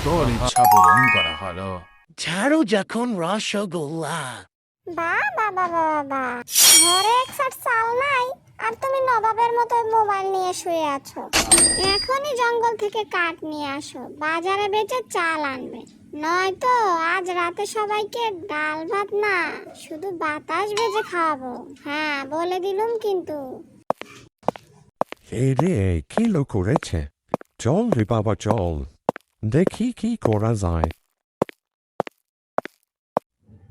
তোর ইচ্ছা পূরণ করা হলো। ঝাড়ু যখন রসগোল্লা। বাবা ঘরে একসাথ চাল নাই আর তুমি নবাবের মতো মোবাইল নিয়ে শুয়ে আছো। এখনই জঙ্গল থেকে কাঠ নিয়ে আসো, বাজারে বেচে চাল আনবে, নয়তো আজ রাতে সবাইকে ডাল ভাত না শুধু বাতাস ভেজে খাওয়াবো। হ্যাঁ, বলে দিলুম কিন্তু। এই রে, কি লোক করেছে? চল রে বাবা চল, দেখি কি করা যায়।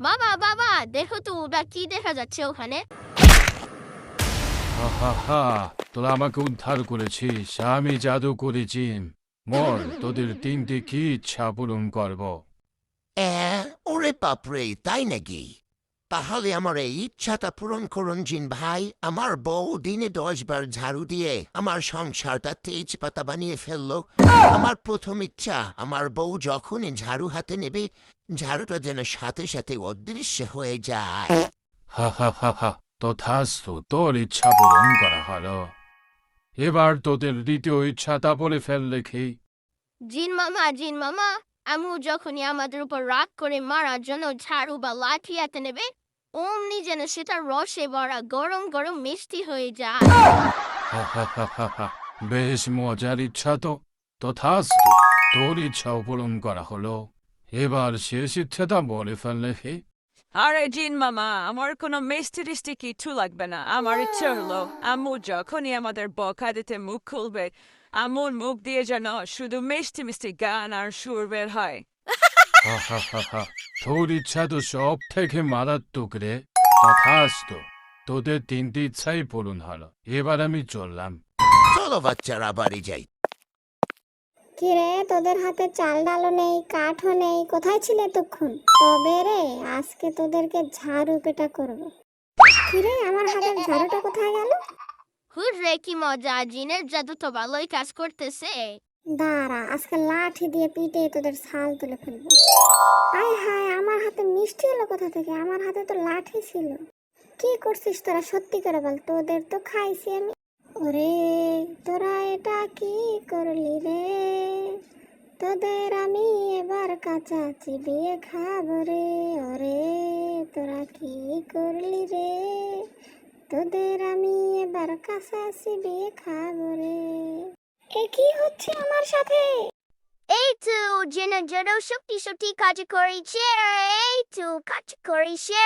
বাবা বাবা দেখো তো ওটা কি দেখা যাচ্ছে ওখানে। হা হা হা, তোরা আমাকে উদ্ধার করেছিস, আমি জাদু করেছি। মর, তোদের তিনটি কি ইচ্ছা পূরণ করবো। ওরে বাপরে, তাই নাকি? তাহলে আমার এই ইচ্ছাটা পূরণ করুন জিন ভাই। আমার বউ দিনে 10 বার ঝাড়ু দিয়ে আমার সংসারটা তেজ পাতা বানিয়ে ফেললো। আমার প্রথম ইচ্ছা, আমার বউ যখনই ঝাড়ু হাতে নেবে, ঝাড়ুটা যেন সাথে সাথে অদৃশ্য হয়ে যায়। হা হা হা হা, তথাস্তু, তোর ইচ্ছা পূরণ করা হলো। এবার তোদের দ্বিতীয় ইচ্ছাটা বলে ফেল দেখি। জিন মামা আম্মু যখনই আমাদের উপর রাগ করে মারার জন্য ঝাড়ু বা লাঠি হাতে নেবে, অমনি যেন সেটা রসে ভরা গরম গরম মিষ্টি হয়ে যায়। হা হা হা হা হা, বেশ মজার ইচ্ছা তো। তথাস্তু, তোর ইচ্ছাও পূরণ করা হলো। এবার শেষ ইচ্ছাটা বলে ফেল দেখি। আরে জিন মামা, আমার কোনো মিষ্টি টিষ্টি কিছু লাগবে না। আমার ইচ্ছে হলো আম্মু যখনই আমাদের বকা দিতে মুখ খুলবে, আম্মুর মুখ দিয়ে যেন শুধু মিষ্টি মিষ্টি গান আর সুর বের হয়। হা হা হা হা, তোর ইচ্ছা তো সব থেকে মারাত্মক রে। তথাস্তু, তোদের তিনটি ইচ্ছাই পূরণ হলো। এবার আমি চললাম। চলো বাচ্চারা, বাড়ি যাই। কিরে, তোদের হাতে চাল ডালও নেই, কাঠও নেই, কোথায় ছিলে এতক্ষণ? তবে রে, আজকে তোদেরকে ঝাড়ু পেটা করবো। কিরে, আমার হাতের ঝাড়ুটা কোথায় গেল? হুররে কি মজা, জিনের জাদু তো ভালোই কাজ করতেছে। দাঁড়া, আজকে লাঠি দিয়ে পিটে তোদের ছাল তুলে ফেলবো। আয় হায়, আমার হাতে মিষ্টি এলো কোথা থেকে? আমার হাতে তো লাঠি ছিল। কি করছিস তোরা, সত্যি করে বল, তোদের তো খাইছি আমি। ওরে, তোরা এটা কি করলি রে? তোদের আমি এবার কাঁচা চিবিয়ে খাবো রে। ওরে, তোরা কি করলি রে? তোদের আমি এবার কাঁচা চিবিয়ে খাবো রে। এ কি হচ্ছে আমার সাথে? এই তো জিনের জাদু সত্যি সত্যি কাজ করেছে। এই তো কাজ করেছে।